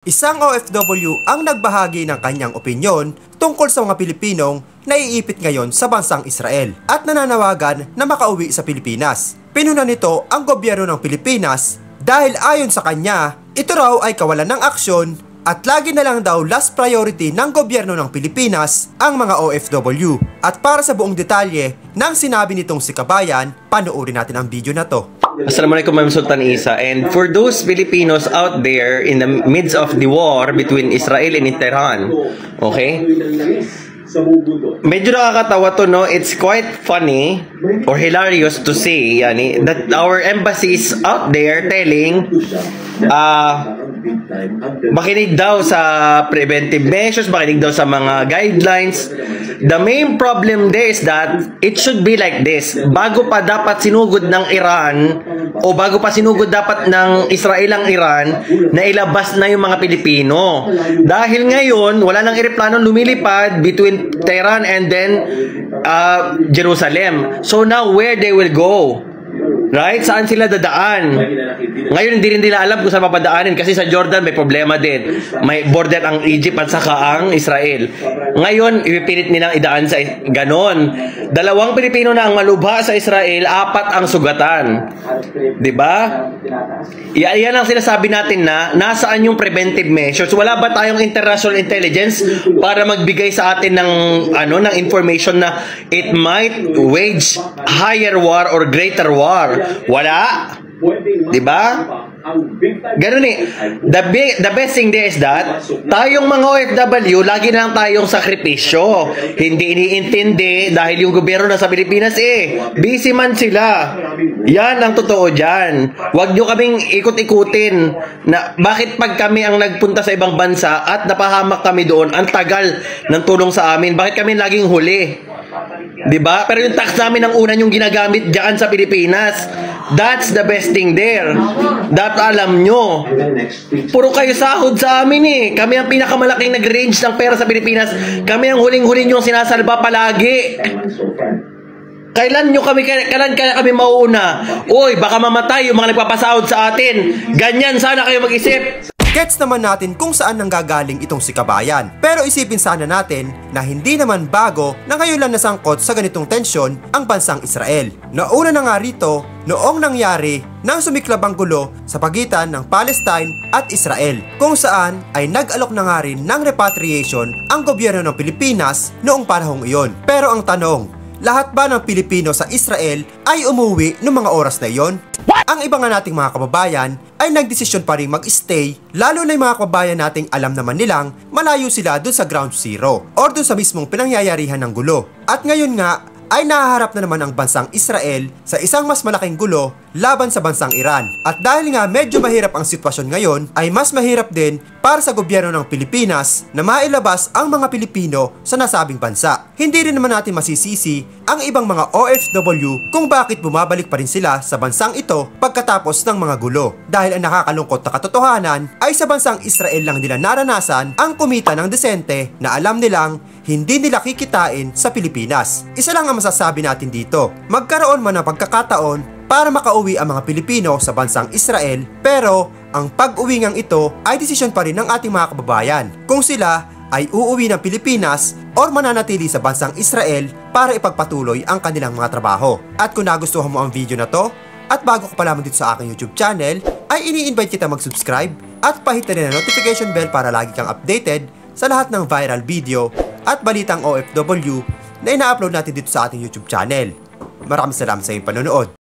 Isang OFW ang nagbahagi ng kanyang opinyon tungkol sa mga Pilipinong naiipit ngayon sa bansang Israel at nananawagan na makauwi sa Pilipinas. Pinuna nito ang gobyerno ng Pilipinas dahil ayon sa kanya, ito raw ay kawalan ng aksyon at lagi na lang daw last priority ng gobyerno ng Pilipinas ang mga OFW. At para sa buong detalye ng sinabi nitong si Kabayan, panoorin natin ang video na to. Assalamualaikum, I'm Sultan Isa, and for those Filipinos out there in the midst of the war between Israel and Tehran, okay? Medyo nakakatawa to, no? It's quite funny or hilarious to say, yani, that our embassy is out there telling makinig daw sa preventive measures, makinig daw sa mga guidelines. The main problem there is that it should be like this. Bago pa dapat sinugod ng Iran o bago pa sinugod dapat ng Israel ang Iran, na ilabas na yung mga Pilipino. Dahil ngayon, wala nang eroplano lumilipad between Tehran and then Jerusalem. So now where they will go? Right? Saan sila dadaan? Ngayon hindi rin nila alam kung saan papadaanin kasi sa Jordan may problema din. May border ang Egypt at saka ang Israel. Ngayon, ipipilit nilang idaan sa ganon. 2 Pilipino na ang malubha sa Israel, 4 ang sugatan. 'Di ba? Yan ang sinasabi natin na nasaan yung preventive measures? Wala ba tayong international intelligence para magbigay sa atin ng ng information na it might wage higher war or greater war? Wala. Diba? Ganun eh. The best thing there is that tayong mga OFW, lagi na lang tayong sakripisyo. Hindi iniintindi dahil yung gobyerno na sa Pilipinas busy man sila. Yan ang totoo dyan. Huwag nyo kaming ikot-ikutin na bakit pag kami ang nagpunta sa ibang bansa at napahamak kami doon, ang tagal ng tulong sa amin. Bakit kami laging huli? Diba? Pero yung tax namin ang una yung ginagamit dyan sa Pilipinas. That's the best thing there. That alam nyo. Puro kayo sahod sa amin Kami ang pinakamalaking nag-range ng pera sa Pilipinas. Kami ang huling-huling yung sinasalba palagi. Kailan kami mauuna? Oy, baka mamatay yung mga nagpapasahod sa atin. Ganyan sana kayo mag-isip. Gets naman natin kung saan nanggagaling itong si Kabayan. Pero isipin sana natin na hindi naman bago na ngayon lang nasangkot sa ganitong tensyon ang bansang Israel. Nauna na nga rito noong nangyari nang sumiklab ang gulo sa pagitan ng Palestine at Israel, kung saan ay nag-alok na nga rin ng repatriation ang gobyerno ng Pilipinas noong panahong iyon. Pero ang tanong, lahat ba ng Pilipino sa Israel ay umuwi noong mga oras na iyon? Ang iba nga nating mga kababayan ay nagdesisyon pa rin mag-stay, lalo na yung mga kababayan nating alam naman nilang malayo sila dun sa ground zero or dun sa mismong pinangyayarihan ng gulo. At ngayon nga ay nahaharap na naman ang bansang Israel sa isang mas malaking gulo laban sa bansang Iran. At dahil nga medyo mahirap ang sitwasyon ngayon, ay mas mahirap din para sa gobyerno ng Pilipinas na mailabas ang mga Pilipino sa nasabing bansa. Hindi rin naman natin masisisi ang ibang mga OFW kung bakit bumabalik pa rin sila sa bansang ito pagkatapos ng mga gulo. Dahil ang nakakalungkot na katotohanan ay sa bansang Israel lang nila naranasan ang kumita ng desente na alam nilang hindi nila kikitain sa Pilipinas. Isa lang ang masasabi natin dito, magkaroon man ng pagkakataon para makauwi ang mga Pilipino sa bansang Israel, pero ang pag-uwi ngang ito ay desisyon pa rin ng ating mga kababayan kung sila ay uuwi ng Pilipinas or mananatili sa bansang Israel para ipagpatuloy ang kanilang mga trabaho. At kung nagustuhan mo ang video na to, at bago ka pa lamang dito sa aking YouTube channel, ay ini-invite kita mag-subscribe at pahita rin ang notification bell para lagi kang updated sa lahat ng viral video at balitang OFW na ina-upload natin dito sa ating YouTube channel. Maraming salamat sa iyong panonood.